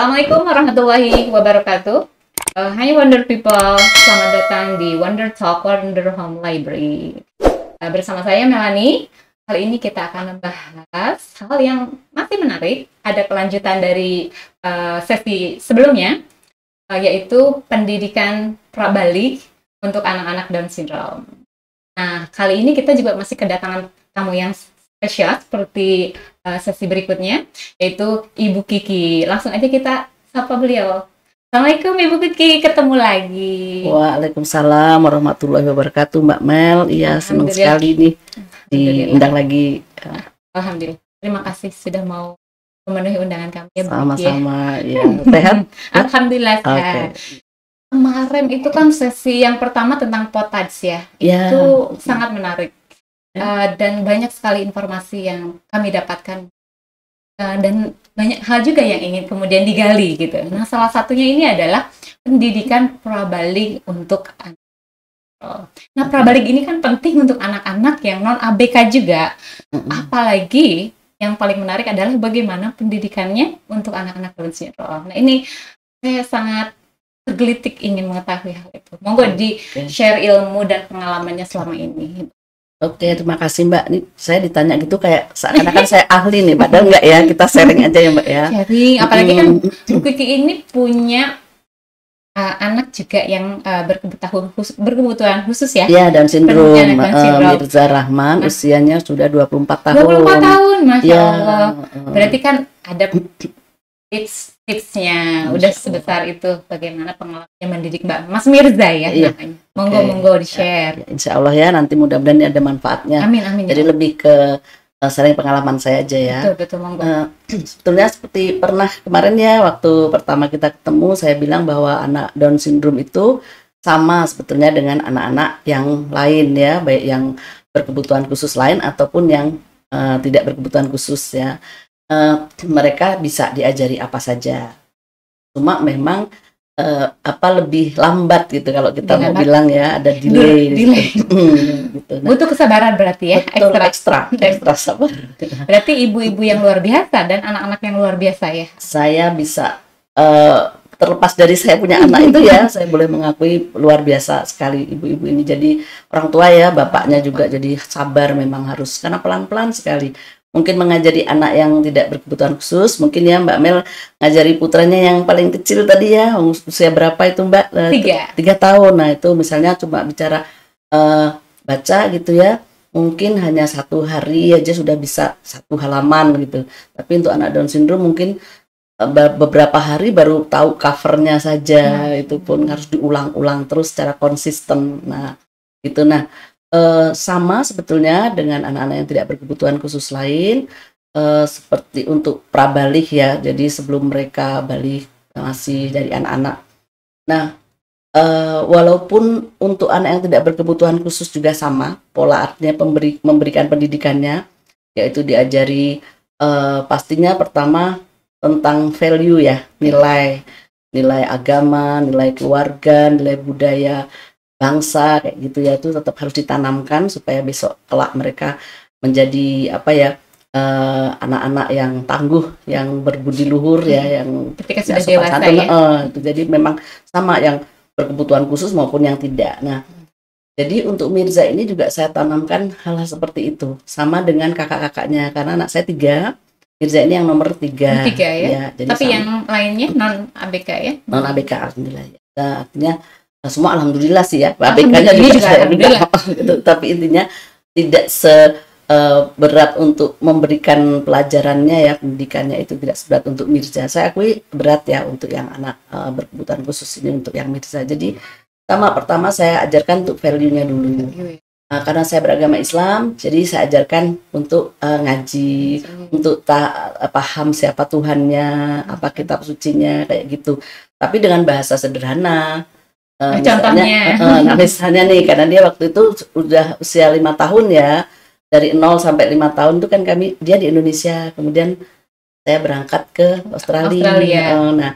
Assalamualaikum warahmatullahi wabarakatuh. Hai Wonder People, selamat datang di Wonder Talk Wonder Home Library. Bersama saya Melanie. Kali ini kita akan membahas hal yang masih menarik. Ada kelanjutan dari sesi sebelumnya, yaitu pendidikan prabalik untuk anak-anak Down syndrome. Nah, kali ini kita juga masih kedatangan tamu yang spesial seperti sesi berikutnya, yaitu Ibu Kiki. Langsung aja kita sapa beliau. Assalamualaikum Ibu Kiki, ketemu lagi. Waalaikumsalam warahmatullahi wabarakatuh, Mbak Mel. Iya, senang sekali nih diundang lagi. Alhamdulillah. Terima kasih sudah mau memenuhi undangan kami ya, Bu Kiki. Sama-sama, ya. Sehat? Alhamdulillah sehat. Kemarin itu kan sesi yang pertama tentang potage ya. Itu sangat menarik. Dan banyak sekali informasi yang kami dapatkan. Dan banyak hal juga yang ingin kemudian digali gitu. Nah, salah satunya ini adalah pendidikan prabalik untuk anak. Nah, prabalik ini kan penting untuk anak-anak yang non ABK juga. Apalagi yang paling menarik adalah bagaimana pendidikannya untuk anak-anak Down syndrome. Nah, ini saya sangat tergelitik ingin mengetahui hal itu. Monggo di share ilmu dan pengalamannya selama ini. Oke, terima kasih Mbak. Ini saya ditanya gitu kayak seakan-akan saya ahli nih, padahal enggak ya. Kita sharing aja ya Mbak ya. Sharing, apalagi kan Bu Kiki ini punya anak juga yang berkebutuhan khusus ya. Iya, Down syndrome. Mirza Rahman, usianya sudah 24 tahun. 24 tahun, Masya Allah. Berarti kan ada tips-tipsnya, udah sebesar itu bagaimana pengalamannya mendidik Mbak Mas Mirza ya, namanya. Monggo di share. Ya, insya Allah ya, nanti mudah-mudahan ini ada manfaatnya. Amin. Jadi lebih ke sharing pengalaman saya aja ya. Betul, monggo. Sebetulnya seperti pernah kemarin ya, waktu pertama kita ketemu, saya bilang bahwa anak Down syndrome itu sama sebetulnya dengan anak-anak yang lain ya, baik yang berkebutuhan khusus lain ataupun yang tidak berkebutuhan khusus ya. Mereka bisa diajari apa saja. Cuma memang lebih lambat gitu kalau kita mau bilang ya, ada delay. Gitu. Nah, butuh kesabaran berarti ya. Betul, ekstra sabar. Berarti ibu-ibu yang luar biasa dan anak-anak yang luar biasa ya. Saya bisa terlepas dari saya punya anak itu ya, saya boleh mengakui luar biasa sekali ibu-ibu ini. Jadi orang tua ya, bapaknya juga jadi sabar, memang harus, karena pelan-pelan sekali. Mungkin mengajari anak yang tidak berkebutuhan khusus, mungkin ya Mbak Mel ngajari putranya yang paling kecil tadi ya, usia berapa itu Mbak? 3 tahun. Nah itu misalnya cuma bicara baca gitu ya, mungkin hanya 1 hari aja sudah bisa 1 halaman gitu. Tapi untuk anak Down syndrome mungkin beberapa hari baru tahu covernya saja, itu pun harus diulang-ulang terus secara konsisten. Nah gitu. Nah sama sebetulnya dengan anak-anak yang tidak berkebutuhan khusus lain, seperti untuk prabalik ya, jadi sebelum mereka balik masih dari anak-anak. Nah walaupun untuk anak yang tidak berkebutuhan khusus juga sama pola, artinya memberikan pendidikannya, yaitu diajari pastinya pertama tentang value ya, nilai agama, nilai keluarga, nilai budaya bangsa kayak gitu ya, itu tetap harus ditanamkan supaya besok kelak mereka menjadi anak-anak yang tangguh, yang berbudi luhur ya, yang ketika sudah dewasa ya. Itu jadi memang sama yang berkebutuhan khusus maupun yang tidak. Nah, jadi untuk Mirza ini juga saya tanamkan hal-hal seperti itu, sama dengan kakak-kakaknya, karena anak saya 3, Mirza ini yang nomor 3 ya. Jadi tapi sama. Yang lainnya non ABK ya? Non ABK alhamdulillah ya. Nah, artinya semua alhamdulillah sih ya, ABK-nya juga saya gitu. Tapi intinya tidak seberat untuk memberikan pelajarannya ya, pendidikannya itu tidak seberat untuk Mirza. Saya akui berat ya untuk yang anak berkebutuhan khusus ini, untuk yang Mirza. Jadi pertama saya ajarkan untuk value-nya dulu. Karena saya beragama Islam, jadi saya ajarkan untuk ngaji, untuk paham siapa Tuhannya, apa kitab sucinya kayak gitu. Tapi dengan bahasa sederhana. Misalnya nih, karena dia waktu itu udah usia 5 tahun ya, dari 0 sampai 5 tahun itu kan dia di Indonesia, kemudian saya berangkat ke Australia. Nah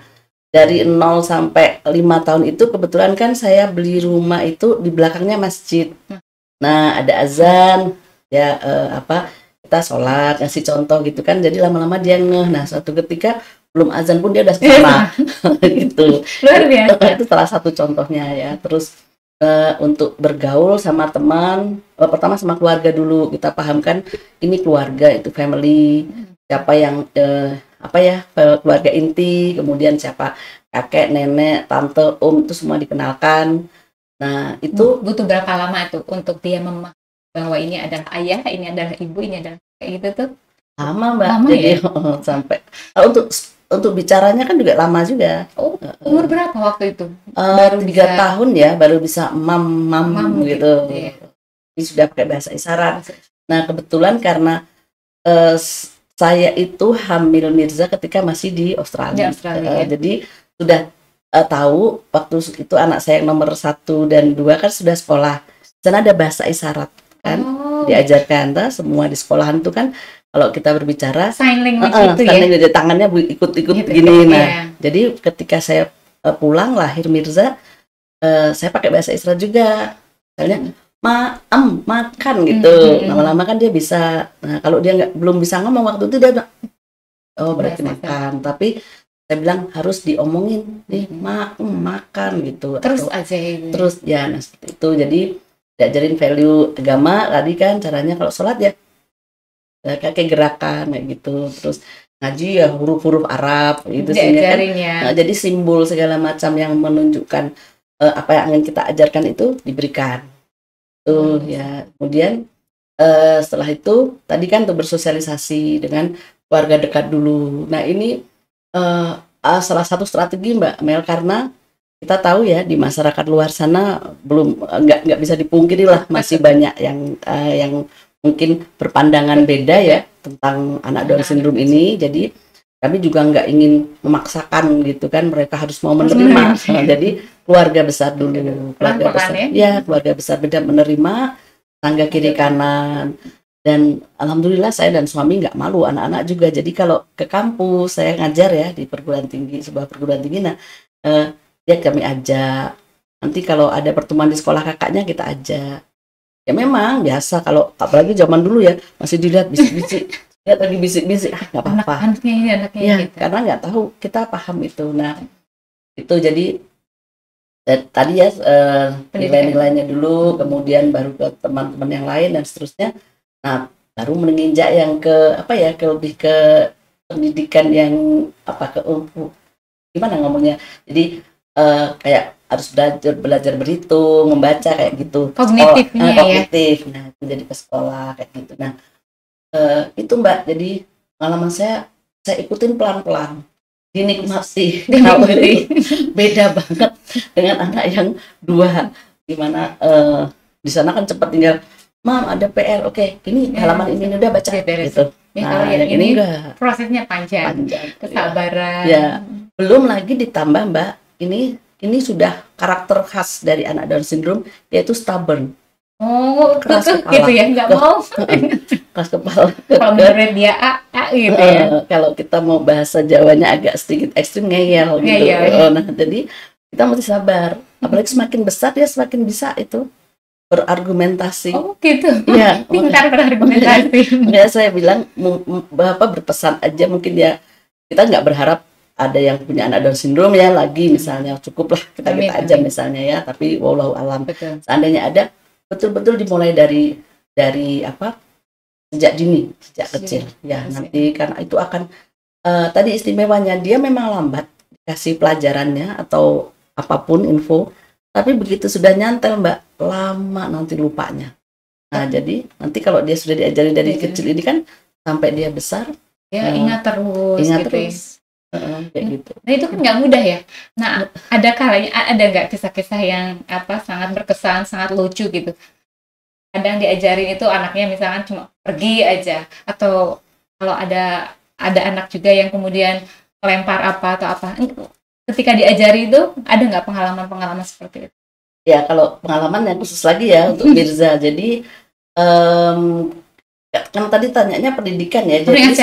dari 0 sampai 5 tahun itu kebetulan kan saya beli rumah itu di belakangnya masjid. Nah ada azan ya, kita sholat, ngasih contoh gitu kan, jadi lama-lama dia ngeh. Nah suatu ketika belum azan pun dia udah sama. Gitu. Luar biasa. Itu salah satu contohnya ya. Terus untuk bergaul sama teman, pertama sama keluarga dulu, kita pahamkan ini keluarga itu family, siapa yang keluarga inti, kemudian siapa kakek, nenek, tante, om, itu semua dikenalkan. Nah itu butuh berapa lama tuh untuk dia memahami bahwa ini adalah ayah, ini adalah ibu, ini adalah kayak gitu tuh? Lama Mbak, lama jadi ya? Sampai untuk bicaranya kan juga lama juga. Umur berapa waktu itu? Baru 3 tahun ya, baru bisa mam gitu. Ya. Ini sudah pakai bahasa isyarat. Nah kebetulan karena saya itu hamil Mirza ketika masih di Australia. Ya. Jadi sudah tahu waktu itu anak saya yang nomor 1 dan 2 kan sudah sekolah. Di sana ada bahasa isyarat kan, diajarkan. Semua di sekolahan itu kan kalau kita berbicara sign language ya, tangannya ikut-ikut gitu, gini. Nah, jadi ketika saya pulang lahir Mirza, saya pakai bahasa isyarat juga. Misalnya makan gitu. Lama-lama kan dia bisa. Nah, kalau dia belum bisa ngomong waktu itu dia bilang, oh berarti makan. Tapi saya bilang harus diomongin nih, makan gitu. Terus aja ini. Terus ya, nah seperti itu. Jadi diajarin value agama tadi kan, caranya kalau sholat ya kayak gerakan kayak gitu. Terus ngaji ya huruf-huruf Arab gitu sih kan. Nah, jadi simbol segala macam yang menunjukkan apa yang ingin kita ajarkan itu diberikan. Tuh ya. Kemudian setelah itu tadi kan untuk bersosialisasi dengan keluarga dekat dulu. Nah ini salah satu strategi Mbak Mel, karena kita tahu ya di masyarakat luar sana belum nggak bisa dipungkiri lah, masih banyak yang mungkin berpandangan beda ya tentang anak Down syndrome ini. Jadi kami juga nggak ingin memaksakan gitu kan, mereka harus mau menerima. Jadi keluarga besar dulu, keluarga besar ya, keluarga besar beda menerima, tangga kiri kanan. Dan alhamdulillah saya dan suami nggak malu, anak-anak juga. Jadi kalau ke kampus saya ngajar ya di perguruan tinggi, sebuah perguruan tinggi, nah ya kami ajak. Nanti kalau ada pertemuan di sekolah kakaknya kita ajak. Ya memang biasa, kalau apalagi zaman dulu ya masih dilihat bisik-bisik, lihat lagi bisik-bisik, nggak apa-apa. Anaknya ya, gitu. Karena nggak tahu, kita paham itu. Nah itu jadi tadi ya nilai-nilainya dulu, kemudian baru ke teman-teman yang lain dan seterusnya. Nah, baru menginjak yang ke lebih ke pendidikan yang gimana ngomongnya. Jadi kayak harus belajar berhitung, membaca kayak gitu. Kognitifnya kognitif. Nah, itu jadi ke sekolah kayak gitu. Nah, itu Mbak. Jadi pengalaman saya ikutin pelan-pelan. Dinikmati. Beda banget dengan anak yang 2, gimana di sana kan cepat tinggal, Mam ada PR, oke, ini halaman ini udah baca gitu. Nah, yang ini enggak. Prosesnya panjang. Kesabaran. Ya. Belum lagi ditambah Mbak, ini sudah karakter khas dari anak Down syndrome, yaitu stubborn. Oh, keras kepala gitu ya, nggak mau. Keras kepala. Kalau menurut dia A gitu ya. Kalau kita mau bahasa Jawanya agak sedikit ekstrim, ngeyel gitu. Nah, jadi kita mesti sabar. Apalagi semakin besar dia semakin bisa itu berargumentasi. Oh gitu. Ya, pintar berargumentasi. Ya, saya bilang Bapak berpesan aja, mungkin ya kita nggak berharap ada yang punya anak Down syndrome ya lagi misalnya, cukuplah kita aja misalnya ya, tapi wallahu alam. Seandainya ada, betul-betul dimulai dari sejak dini, sejak kecil ya. Nanti karena itu akan tadi istimewanya dia memang lambat kasih pelajarannya atau apapun info, tapi begitu sudah nyantel Mbak, lama nanti lupanya. Nah jadi nanti kalau dia sudah diajarin dari kecil ini kan sampai dia besar ya ingat terus. Kayak gitu. Nah itu kan nggak mudah ya. Nah ada kalanya, ada nggak kisah-kisah yang sangat berkesan, sangat lucu gitu. Kadang diajarin itu anaknya misalkan cuma pergi aja, atau kalau ada anak juga yang kemudian melempar apa atau apa. Ketika diajari itu ada nggak pengalaman seperti itu? Ya kalau pengalaman yang khusus lagi ya untuk Mirza. Jadi kan tadi tanyanya pendidikan ya. Jadi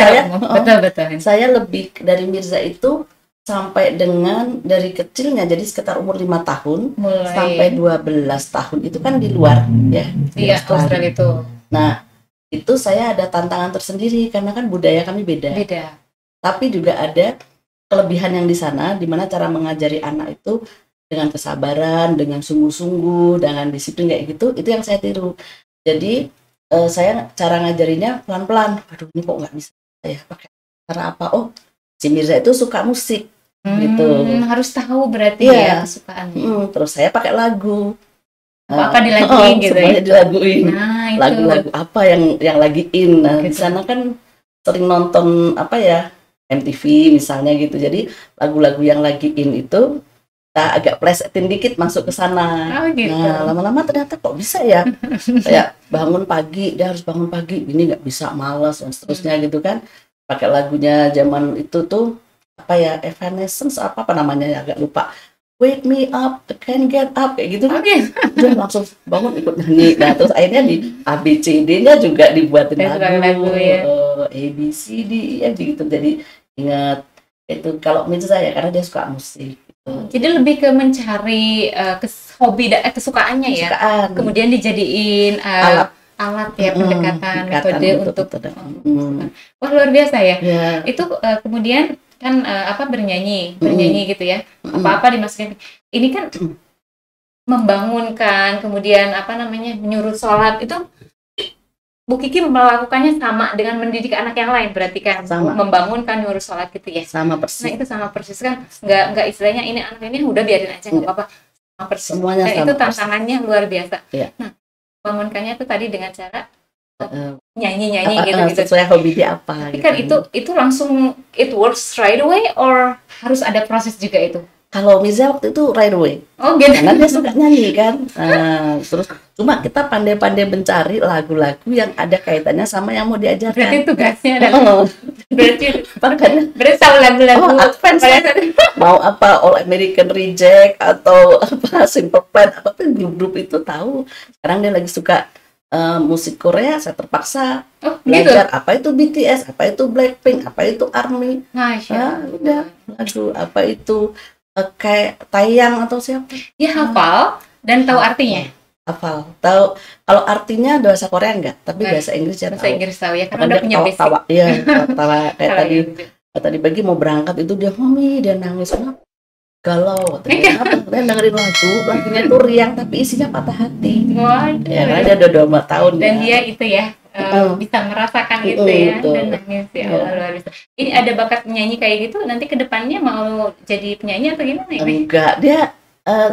saya lebih dari Mirza itu sampai dengan dari kecilnya, jadi sekitar umur 5 tahun sampai 12 tahun itu kan di luar ya. Iya, Australia itu. Nah, itu saya ada tantangan tersendiri karena kan budaya kami beda. Tapi juga ada kelebihan yang di sana, di mana cara mengajari anak itu dengan kesabaran, dengan sungguh-sungguh, dengan disiplin kayak gitu, itu yang saya tiru. Jadi saya cara ngajarinya pelan-pelan. Aduh, ini kok nggak bisa ya pakai cara apa? Oh, si Mirza itu suka musik gitu. Harus tahu berarti ya kesukaannya. Terus saya pakai lagu. Apa dilaguin gitu semuanya ya? dilaguin. Nah, itu. Lagu-lagu apa yang lagi in. Nah, di sana kan sering nonton apa ya, MTV misalnya gitu. Jadi lagu-lagu yang lagi in itu kita agak plesetin dikit masuk ke sana. Gitu. Nah, lama-lama ternyata kok bisa ya. Kayak bangun pagi, dia harus bangun pagi, ini nggak bisa, malas dan seterusnya gitu kan. Pakai lagunya zaman itu tuh apa ya, Evanescence apa namanya ya, agak lupa. Wake me up, I can get up, kayak gitu kan. Dia langsung bangun ikut nyanyi. Nah, terus akhirnya di ABCD-nya juga dibuatin lagu ya. ABCD ya gitu. Jadi ingat itu kalau Mirza ya, karena dia suka musik gitu. Jadi lebih ke mencari hobi kesukaannya ya. Kemudian dijadiin alat ya, pendekatan metode untuk wah, luar biasa ya. Itu kemudian kan bernyanyi gitu ya, apa dimasukin ini kan membangunkan, kemudian menyuruh sholat, itu Bu Kiki melakukannya sama dengan mendidik anak yang lain berarti kan, membangunkan, nyuruh sholat gitu ya, sama persis. Nah itu sama persis kan, nggak istilahnya ini anak ini udah biarin aja nggak apa-apa, sama persis. Semuanya sama itu tantangannya luar biasa. Nah, bangunkannya tuh tadi dengan cara nyanyi gitu sesuai hobi dia apa tapi gitu. Kan itu langsung it works right away or harus ada proses juga itu? Kalau Mirza waktu itu right away. Oh gitu. Karena dia suka nyanyi kan. Terus cuma kita pandai-pandai mencari lagu-lagu yang ada kaitannya sama yang mau diajarkan. Berarti tugasnya adalah berarti tahu lagu-lagu advance mau apa, All American Reject atau apa Simple Plan, apapun grup-grup itu tahu. Sekarang dia lagi suka musik Korea, saya terpaksa belajar gitu? Apa itu BTS, apa itu Blackpink, apa itu ARMY. Udah lagu apa itu kayak Taeyang atau siapa. Dia hafal dan tahu artinya. Hafal, tahu. Kalau artinya bahasa Korea enggak, tapi bahasa Inggris ya tahu. Bahasa Inggris tahu ya, karena udah punya basic. Iya, tawa kayak tadi pagi mau berangkat itu dia mami, dia nangis, kenapa? Galau, dia dengerin lagunya itu riang tapi isinya patah hati. Ya karena dia udah 2 tahun dan dia itu ya bisa merasakan itu ya dan nangis ya Allah, luar biasa. Ini ada bakat menyanyi kayak gitu, nanti kedepannya mau jadi penyanyi atau gimana ya? Enggak, dia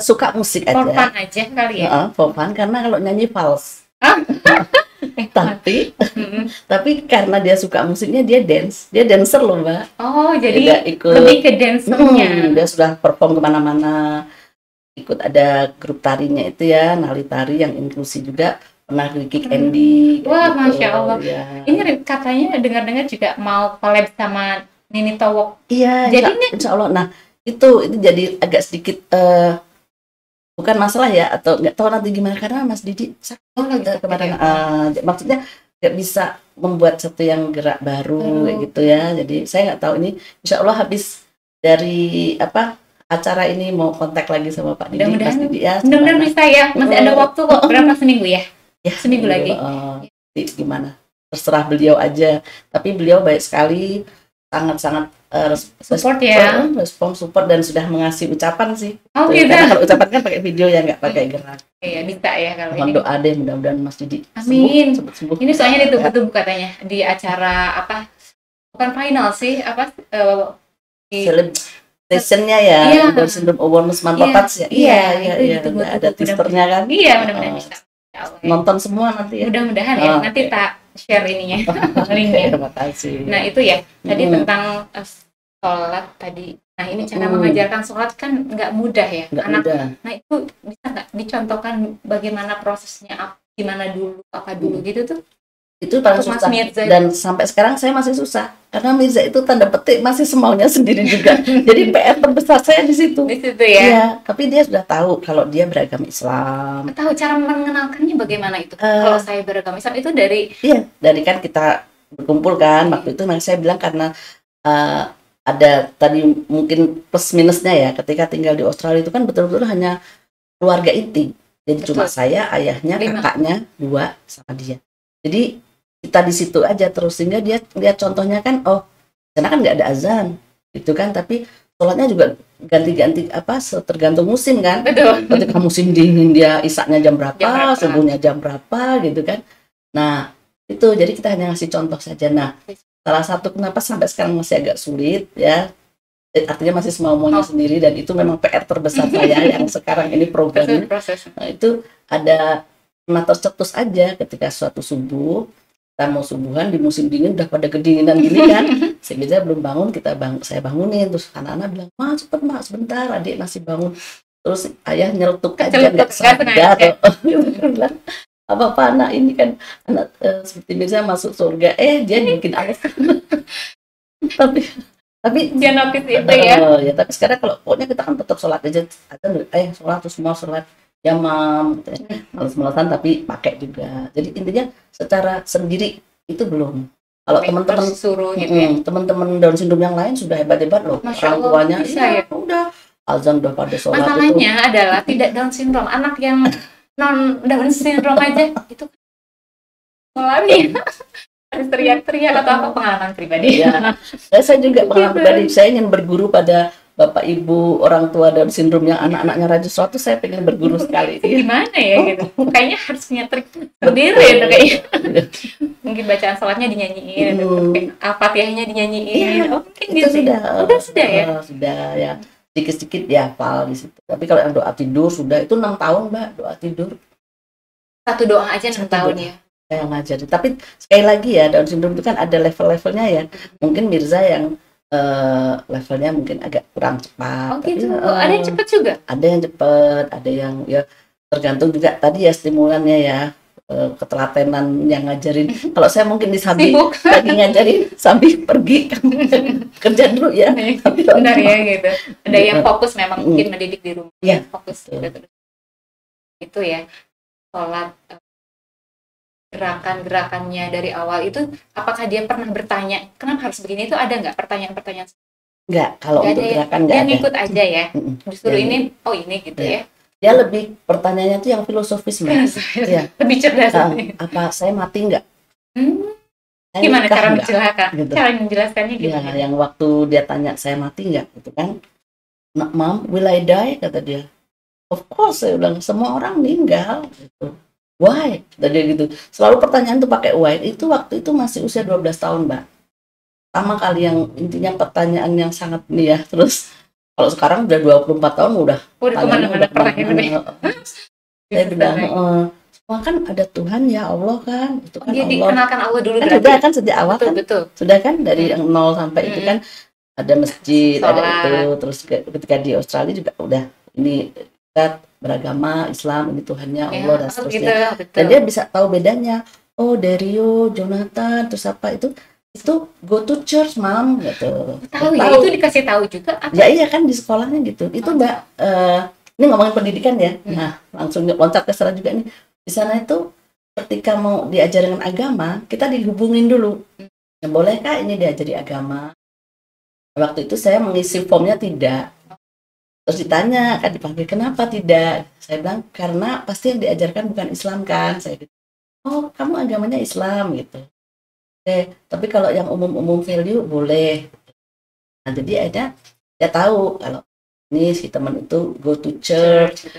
suka musik aja. For fun aja kali ya. For fun, karena kalau nyanyi fals. tapi karena dia suka musiknya, dia dancer loh Mbak. Oh jadi lebih ke dancernya. Dia sudah perform kemana-mana, ikut ada grup tarinya itu ya, Nali Tari yang inklusi juga, pernah di Kick Andy. Wah gitu. Masya Allah ya. Ini katanya dengar-dengar juga mau collab sama Nini Towok. Iya jadi insya Allah. Nah itu jadi agak sedikit bukan masalah ya, atau nggak tahu nanti gimana, karena Mas Didi kemarin maksudnya nggak bisa membuat satu yang gerak baru kayak gitu ya. Jadi saya nggak tahu, ini insya Allah habis dari acara ini mau kontak lagi sama Pak Didi, Mas Didi ya. Mudah-mudahan bisa ya, masih ada waktu kok. Berapa seminggu ya? Seminggu lagi. Gimana? Terserah beliau aja. Tapi beliau baik sekali, sangat-sangat support ya, support dan sudah mengasih ucapan sih. Gitu. Karena kalau ucapan kan pakai video ya, nggak pakai gerak. Iya bisa ya kalau ini. Doa deh, mudah-mudahan Mas Didi amin. Sembuh. Ini soalnya ditunggu-tunggu katanya di acara bukan final sih, celebration-nya ya, Down Syndrome Awareness Manpotats ya. Iya. Ada teasernya kan. Iya, mudah-mudahan bisa. Nonton semua nanti ya. Mudah-mudahan ya. Nanti tak share ininya, linknya. Terima kasih. Nah itu ya, tadi tentang sholat tadi. Nah ini cara mengajarkan sholat kan nggak mudah ya, mudah. Nah itu bisa nggak dicontohkan bagaimana prosesnya, gimana dulu, apa dulu gitu tuh? Itu paling susah. Dan sampai sekarang saya masih susah, karena Mirza itu tanda petik masih semaunya sendiri juga. Jadi PR terbesar saya di situ. Di situ ya. Iya, tapi dia sudah tahu kalau dia beragama Islam. Tahu cara mengenalkannya bagaimana itu? Kalau saya beragama Islam itu dari kan kita berkumpul kan, waktu itu saya bilang karena ada tadi mungkin plus minusnya ya, ketika tinggal di Australia itu kan betul-betul hanya keluarga inti. Jadi cuma saya, ayahnya, kakaknya 2 sama dia. Jadi kita di situ aja terus, sehingga dia lihat contohnya kan, karena kan nggak ada azan, itu kan. Tapi sholatnya juga ganti-ganti tergantung musim kan. Betul. Ketika musim dingin dia isaknya jam berapa, subuhnya jam berapa gitu kan. Nah itu jadi kita hanya ngasih contoh saja. Nah salah satu kenapa sampai sekarang masih agak sulit ya, artinya masih semau-maunya sendiri, dan itu memang PR terbesar saya yang sekarang ini programnya. Nah, itu ada pernah tercetus aja ketika suatu subuh kita mau subuhan di musim dingin udah pada kedinginan gini kan. Saya belum bangun, saya bangunin, terus anak-anak bilang, "Ma cepet mak, sebentar adik masih bangun." Terus ayah nyeletuk aja nggak sadar. Bilang, apa anak ini kan anak seperti biasa masuk surga, dia bikin alasan. tapi dia notice itu ya. Ya tapi sekarang kalau pokoknya kita kan tetap sholat aja, sholat terus semua sholat ya mam, males-malesan tapi pakai juga. Jadi intinya secara sendiri itu belum. Kalau teman-teman suruh gitu ya. Teman-teman Down syndrome yang lain sudah hebat-hebat loh. Orang tuanya ya udah azan udah pada sholat. Masalahnya adalah tidak Down syndrome, anak yang non Down syndrome aja itu mengalami harus teriak-teriak atau apa, pengalaman pribadi. Ya, saya juga pengalaman pribadi. Saya ingin berguru pada Bapak Ibu orang tua Down syndrome yang anak-anaknya rajin sholat, saya pengen berguru sekali. Gimana ya gitu? Kayaknya harus punya trik sendiri ya kayaknya. Mungkin bacaan sholatnya dinyanyiin, Al-Fatihahnya dinyanyiin. Mungkin itu gitu. Sudah ya. Sudah ya. Sedikit-sedikit ya hafal di situ. Tapi kalau yang doa tidur sudah itu 6 tahun Mbak, doa tidur. Satu doa aja 6 tahun ya. Saya ngajarin. Tapi sekali lagi ya, Down syndrome itu kan ada level-levelnya ya. Mungkin Mirza yang levelnya mungkin agak kurang cepat. Oh gitu. Ada yang cepat juga? Ada yang cepat, ada yang ya tergantung juga tadi ya stimulannya ya, ketelatenan yang ngajarin. Kalau saya mungkin disambi lagi ngajarin sambil pergi kerja dulu ya. Benar ya gitu. Ada yang fokus memang mungkin mendidik di rumah. Ya, fokus gitu. Itu ya. Sholat gerakan-gerakannya dari awal itu, apakah dia pernah bertanya kenapa harus begini, itu ada nggak pertanyaan-pertanyaan? Nggak, kalau untuk gerakan nggak ada. Dia ngikut aja ya, disuruh ini, ini gitu ya. Dia lebih pertanyaannya tuh yang filosofis Mbak. Ya. Lebih cerdas. Apa saya mati nggak? Gimana cara menjelaskan? Gitu. Cara menjelaskannya gitu. Ya, yang waktu dia tanya saya mati nggak, gitu kan? Nah, Mom, will I die? Kata dia. Of course, saya bilang semua orang meninggal. Gitu. Why? Tadi gitu. Selalu pertanyaan tuh pakai why. Itu waktu itu masih usia 12 tahun, Mbak. Pertama kali yang intinya pertanyaan yang sangat nih ya. Terus kalau sekarang udah 24 tahun udah kemana-mana pertanyaan ini. Saya bilang, semua kan ada Tuhan ya, Allah kan. Itu kan dia Allah. dikenalkan Allah dulu kan sudah kan sejak awal kan. Betul. Sudah kan dari yang 0 sampai itu kan ada masjid, ada itu. Terus ketika di Australia juga udah ini kita beragama Islam, ini Tuhannya Allah dan seterusnya. Gitu, dan dia bisa tahu bedanya. Oh, Dario, Jonathan, terus apa itu go to church, Mam, gitu. Tahu ya, itu dikasih tahu juga. Ya iya kan di sekolahnya gitu. Itu Mbak, ini ngomongin pendidikan ya. Nah, langsung loncat ke sana juga nih. Di sana itu ketika mau diajarin agama, kita dihubungin dulu. Ya, bolehkah ini diajari agama? Waktu itu saya mengisi formnya tidak. Terus ditanya, kan dipanggil, kenapa tidak? Saya bilang, karena pasti yang diajarkan bukan Islam kan? Saya bilang, oh kamu agamanya Islam gitu. Tapi kalau yang umum-umum value boleh. Nah jadi akhirnya dia tahu kalau ini si teman itu go to church,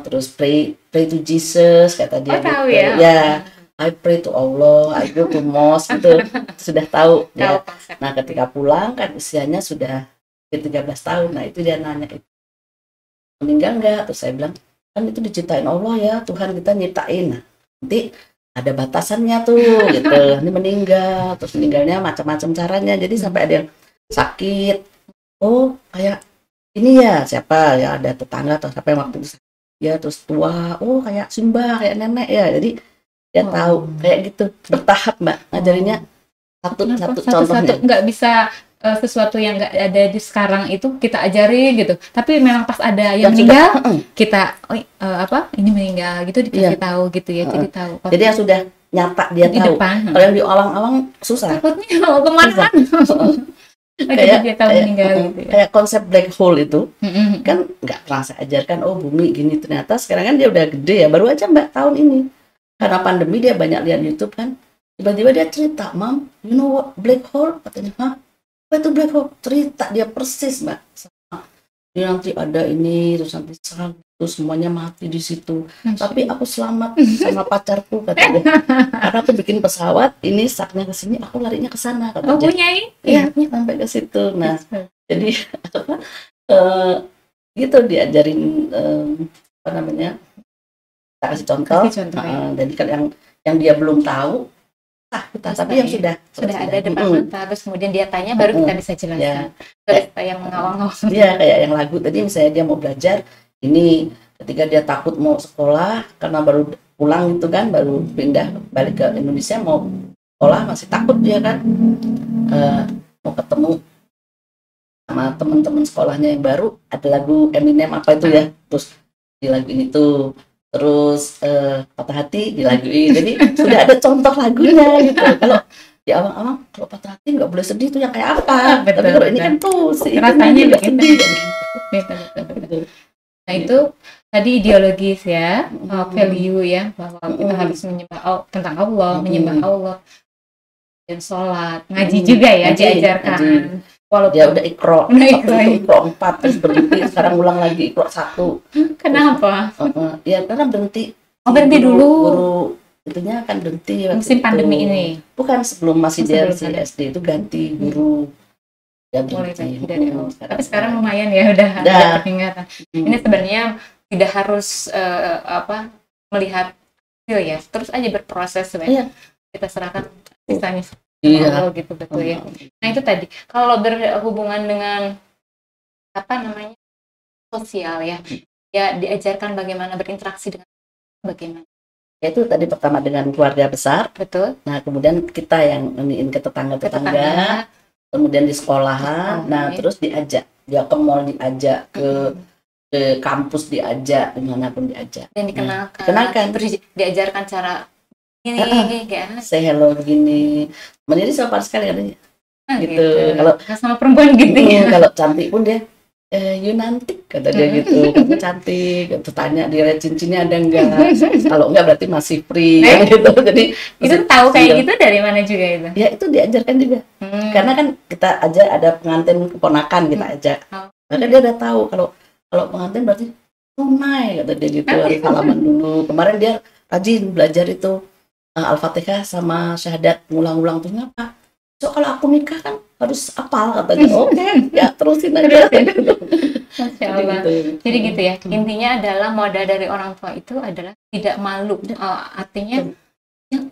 terus pray to Jesus, kata dia. Tahu gitu. Ya, I pray to Allah, I go to mosque gitu. Sudah tahu. Ya. Nah ketika pulang kan usianya sudah 13 tahun, nah itu dia nanya itu meninggal nggak? Terus saya bilang kan itu diciptain Allah ya, Tuhan kita nyiptain. Nah, nanti ada batasannya tuh gitu. Ini meninggal, terus meninggalnya macam-macam caranya. Jadi sampai ada yang sakit, oh kayak ini ya siapa ya, ada tetangga atau siapa yang waktu itu ya, terus tua, oh kayak Simbah, kayak nenek ya. Jadi dia tahu kayak gitu, bertahap Mbak ngajarinnya. Satu contohnya nggak bisa sesuatu yang nggak ada di sekarang itu kita ajarin gitu, tapi memang pas ada yang meninggal kita ini meninggal gitu dikasih tahu gitu ya. Jadi tahu jadi yang sudah nyata dia di tahu. Kalau yang di awang-awang susah, takutnya mau kemana-mana. Kayak konsep black hole itu kan nggak pernah saya ajarkan. Oh bumi gini, ternyata sekarang kan dia udah gede ya, baru aja Mbak tahun ini karena pandemi dia banyak lihat YouTube kan, tiba-tiba dia cerita, Mam, you know what black hole? Katanya, hah? apa itu black hole, cerita dia persis Mbak. Dia nanti ada ini, terus nanti serang, terus semuanya mati di situ. Tapi aku selamat sama pacarku katanya. Karena aku bikin pesawat, ini saknya ke sini, aku larinya ke sana katanya. Oh, punya iya, sampai ke situ. Nah, jadi apa? Gitu diajarin apa namanya? Kita kasih contoh. Jadi kalau yang dia belum tahu, tapi yang sudah ada depan mata, terus kemudian dia tanya, baru kita bisa jelaskan. Kayak mengawang-awang. Iya, kayak yang lagu tadi, misalnya dia mau belajar ini, ketika dia takut mau sekolah karena baru pulang gitu kan, baru pindah balik ke Indonesia, mau sekolah masih takut dia kan, mau ketemu sama teman-teman sekolahnya yang baru, ada lagu Eminem apa itu ya, terus di lagu ini tuh, terus Patah Hati di lagu ini, jadi sudah ada contoh lagunya gitu. Kalau di awang-awang, kalau patah hati nggak boleh sedih, itu yang kayak apa? Tapi kalau ini kan tuh rasanya bikin sedih. Nah itu tadi ideologis ya, value ya, bahwa kita harus menyembah tentang Allah, menyembah Allah, dan sholat, ngaji juga ya, diajarkan. Walaupun dia udah Iqra 4, terus berhenti, sekarang ulang lagi Iqra 1. Kenapa? Ya karena berhenti. Berhenti dulu. Guru itunya kan berhenti musim pandemi ini. Bukan, sebelum masih dia SD itu ganti guru. Ya berhenti. Tapi sekarang lumayan ya, udah peningkatan. Ini sebenarnya tidak harus melihat hasil ya, terus aja berproses sebenarnya. Kita serahkan sisanya. Iya, gitu betul ya. Nah itu tadi kalau berhubungan dengan sosial ya, diajarkan bagaimana berinteraksi dengan bagaimana. Itu tadi pertama dengan keluarga besar. Betul. Nah kemudian kita yang nginiin ke tetangga, kemudian di sekolahan. Nah terus diajak, dia ke mall diajak, ke kampus diajak, dimanapun diajak. Dan dikenalkan. Terus diajarkan cara ini say hello begini, menjadi sopan sekali katanya. Gitu. Kalau sama perempuan gitu ya. Kalau cantik pun dia you nanti kata dia gitu, kamu cantik. Tanya dia cincinnya ada enggak? Kalau enggak berarti masih free gitu. Jadi itu tahu kayak gitu dari mana juga itu? Ya itu diajarkan juga. Karena kan kita aja ada pengantin keponakan kita ajak. Maka dia udah tahu kalau pengantin berarti tunai kata dia gitu, harus salaman dulu. Kemarin dia rajin belajar itu Al-Fatihah sama syahadat, ngulang-ulang tuh ngapa? So kalau aku nikah kan harus apal katanya. Oke, ya terusin aja. Masya Allah. Jadi gitu ya. Intinya adalah modal dari orang tua itu adalah tidak malu. Artinya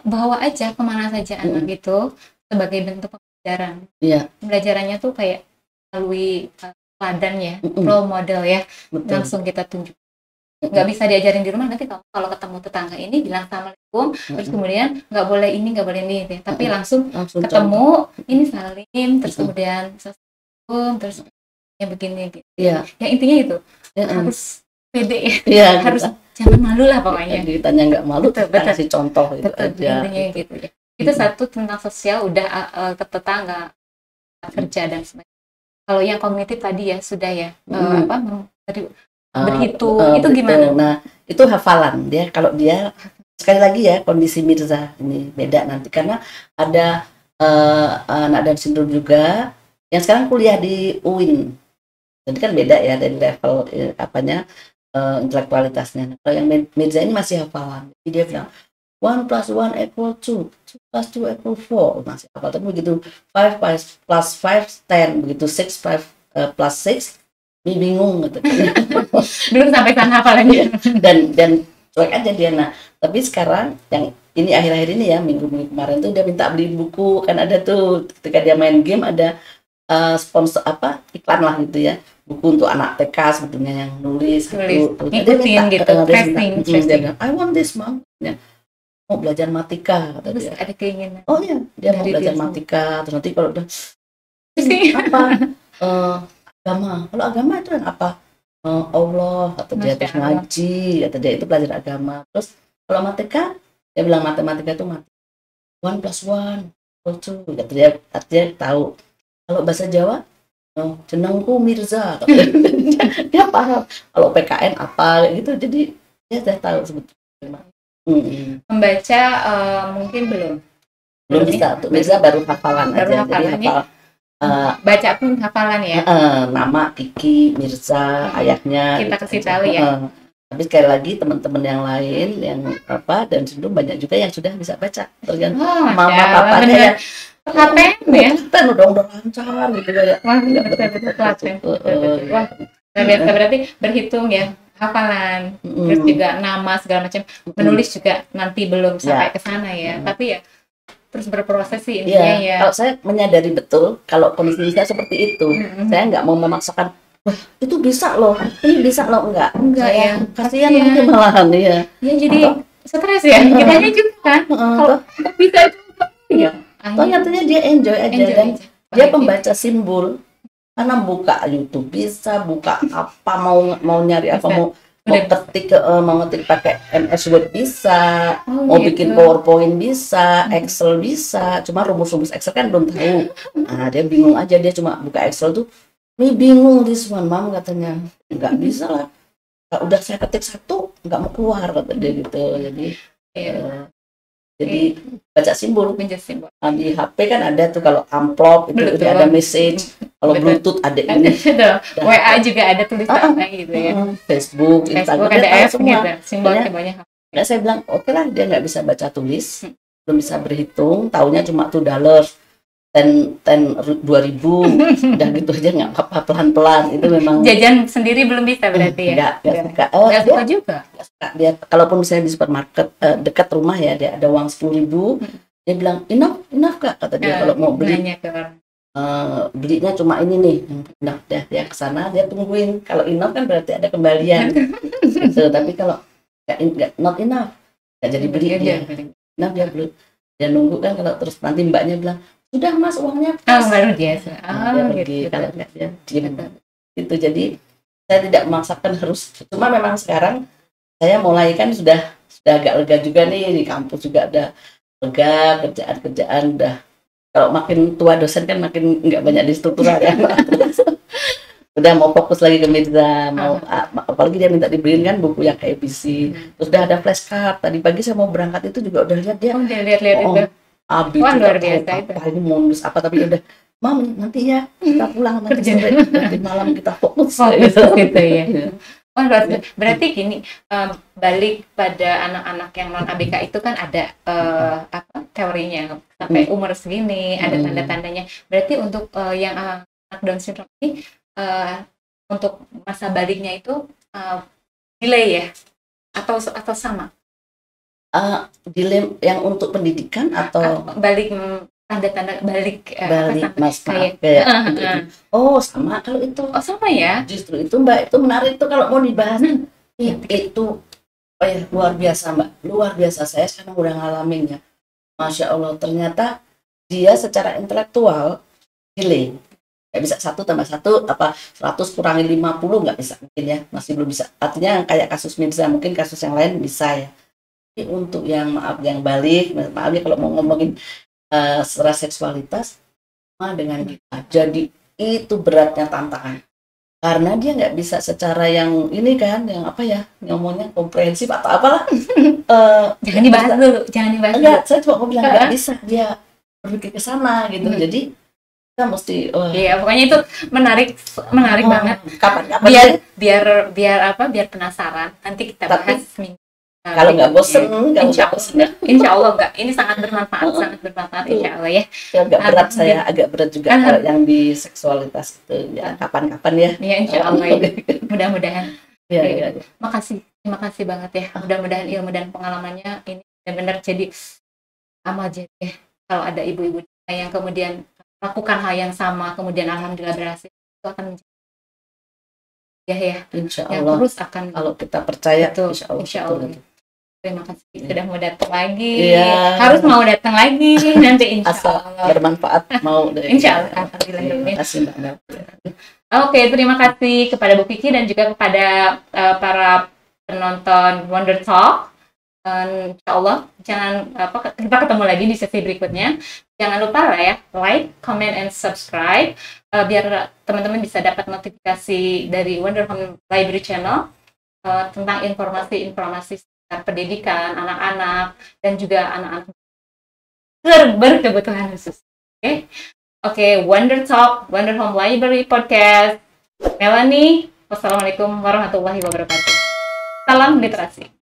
bawa aja kemana saja anak itu sebagai bentuk pembelajaran. Iya. Pembelajarannya tuh kayak melalui teladan ya, role model ya. Langsung kita tunjuk. Nggak bisa diajarin di rumah, nanti kalau ketemu tetangga ini bilang assalamualaikum, terus kemudian nggak boleh ini, nggak boleh ini, tapi langsung ketemu contoh. Ini salim, terus kemudian assalamualaikum, terus yang begini gitu. Ya intinya itu harus pede ya, harus jangan malu lah pokoknya. Ditanya nggak malu, kasih contoh itu aja. Intinya gitu ya. Itu satu tentang sosial, udah ke tetangga, kerja dan sebagainya. Kalau yang kognitif tadi ya sudah ya berhitung itu gimana? Nah itu hafalan dia. Kalau dia sekali lagi ya, kondisi Mirza ini beda nanti karena ada anak Down syndrome juga yang sekarang kuliah di UIN, jadi kan beda ya dari level intelektualitasnya. Kalau yang Mirza ini masih hafalan, jadi dia bilang 1 + 1 = 2, 2 + 2 = 4 masih hafal. Tapi begitu 5 + 5 10, begitu 6 + 6 bingung gitu. Belum sampai sana hafalannya. Dan cuek aja dia. Nah tapi sekarang yang ini akhir-akhir ini ya, minggu kemarin tuh dia minta beli buku, kan ada tuh ketika dia main game ada sponsor iklan lah gitu ya, buku untuk anak TK sebetulnya yang nulis gitu. Dia minta gitu, I want this mom. Ya, mau belajar matika kata dia. Ada keinginan. Oh iya, dia mau belajar matika. Terus nanti kalau udah apa agama. Kalau agama itu kan apa? Allah atau dia terus ngaji, atau dia itu belajar agama. Terus kalau matematika, dia bilang matematika itu 1 + 1 = 2. Artinya tahu. Kalau bahasa Jawa, jenengku Mirza. Dia paham. Kalau PKN apa gitu, jadi dia sudah tahu sebetulnya. Membaca mungkin belum bisa. Untuk Mirza baru hafalan aja. Jadi hafal Baca pun hafalan ya. Nama Kiki Mirza, ayahnya. Kita kasih tahu ya. Tapi sekali lagi teman-teman yang lain yang dan cenderung banyak juga yang sudah bisa baca. Tergantung mama papanya ya. KTM ya. KTM udah lancar gitu ya. Wah, betul KTM. Wah, biasa berarti berhitung ya, hafalan, terus juga nama segala macam, menulis juga nanti belum sampai ke sana ya. Tapi ya terus berproses sih intinya ya. Kalau saya menyadari betul kalau kondisi saya seperti itu, saya nggak mau memaksakan. Wah, itu bisa loh, ini bisa loh, enggak ya, kasihan nanti malahan ya. Ya jadi stres ya, kitanya juga kan, kalau bisa juga ya. Nyatanya dia enjoy aja dan dia pembaca simbol, karena buka YouTube bisa, buka apa mau nyari apa mau ngetik pakai MS Word bisa, mau bikin PowerPoint bisa, Excel bisa, cuma rumus-rumus Excel kan belum tahu. Nah dia bingung aja, dia cuma buka Excel tuh. Ini bingung this one, Mam, katanya. Nggak bisa lah. Udah saya ketik satu, nggak mau keluar, kata dia gitu. Jadi baca simbol. Di HP kan ada tuh kalau amplop, itu ada message. Kalau Bluetooth ada ini. WA juga ada tulisan gitu ya. Facebook, Instagram, ada F semua. Gitu. Simbolnya banyak. Nah, saya bilang, oke lah, dia nggak bisa baca tulis, belum bisa berhitung, taunya cuma $2. 2000 udah gitu aja nggak apa pelan-pelan itu memang jajan sendiri belum bisa berarti ya nggak suka suka juga nggak suka dia kalaupun misalnya di supermarket dekat rumah ya dia ada uang 10.000 dia bilang enough Kak kata dia kalau mau beli belinya cuma ini nih enough dia kesana dia tungguin kalau enough kan berarti ada kembalian gitu. Tapi kalau nggak not enough nggak jadi beli dia enough dia belum dia nunggu kan kalau terus nanti mbaknya bilang sudah Mas uangnya luar biasa dia pergi kalau nggak dia diem gitu. Jadi saya tidak memaksakan harus, cuma memang sekarang saya mulai kan sudah agak lega juga nih di kampus juga ada lega kerjaan udah kalau makin tua dosen kan makin nggak banyak di struktural ya udah mau fokus lagi ke Mirza mau apalagi dia minta dibeliin kan buku yang ABC terus udah ada flashcard tadi pagi saya mau berangkat itu juga udah lihat dia lihat itu Abi luar biasa itu. Ini mau nulis apa tapi udah Mam nanti ya kita pulang nanti sore nanti malam kita fokus gitu ya. Berarti gini balik pada anak-anak yang non ABK itu kan ada teorinya sampai umur segini ada tanda-tandanya. Berarti untuk yang anak Down syndrome ini untuk masa baliknya itu delay ya atau sama? Dilem yang untuk pendidikan atau balik tanda-tanda balik mas kayak oh sama kalau itu sama ya justru itu Mbak itu menarik tuh kalau mau dibahas itu luar biasa Mbak luar biasa saya sekarang udah ngalamin ya Masya Allah ternyata dia secara intelektual delay nggak bisa 1 tambah 1 apa 100 kurangi 50 nggak bisa mungkin ya masih belum bisa artinya kayak kasus Mirza mungkin kasus yang lain bisa ya. Untuk yang yang balik maaf ya kalau mau ngomongin secara seksualitas sama dengan kita jadi itu beratnya tantangan karena dia nggak bisa secara yang ini kan yang apa ya ngomongnya komprehensif atau apalah jangan dibahas dulu enggak saya cuma mau bilang nggak bisa dia berpikir ke sana gitu jadi kita mesti iya pokoknya itu menarik banget kapan biar penasaran nanti kita bahas kalau nggak bosen, insya Allah nggak. Ini sangat bermanfaat insya Allah ya. Agak berat juga kalau yang di seksualitas itu ya kapan-kapan ya. Ya insya Allah ya. Mudah-mudahan. Ya. Terima kasih banget ya. Mudah-mudahan ilmu dan pengalamannya ini benar-benar jadi amal jadi ya. Kalau ada ibu-ibu yang kemudian lakukan hal yang sama, kemudian alhamdulillah berhasil, itu akan menjadi ya. Insya Allah. Yang terus akan kalau kita percaya, itu, insya Allah. Terima kasih sudah mau datang lagi. Harus mau datang lagi nanti insya Allah. Bermanfaat mau. Insya Allah. Alhamdulillah. Terima kasih Mbak. Oke, terima kasih kepada Bu Kiki dan juga kepada para penonton Wonder Talk. Insya Allah kita ketemu lagi di sesi berikutnya. Jangan lupa lah ya like, comment, and subscribe biar teman-teman bisa dapat notifikasi dari Wonder Home Library Channel tentang informasi pendidikan anak-anak dan juga anak-anak berkebutuhan khusus. Oke. Oke, Wonder Talk, Wonder Home Library Podcast. Melanie, wassalamualaikum warahmatullahi wabarakatuh. Salam literasi.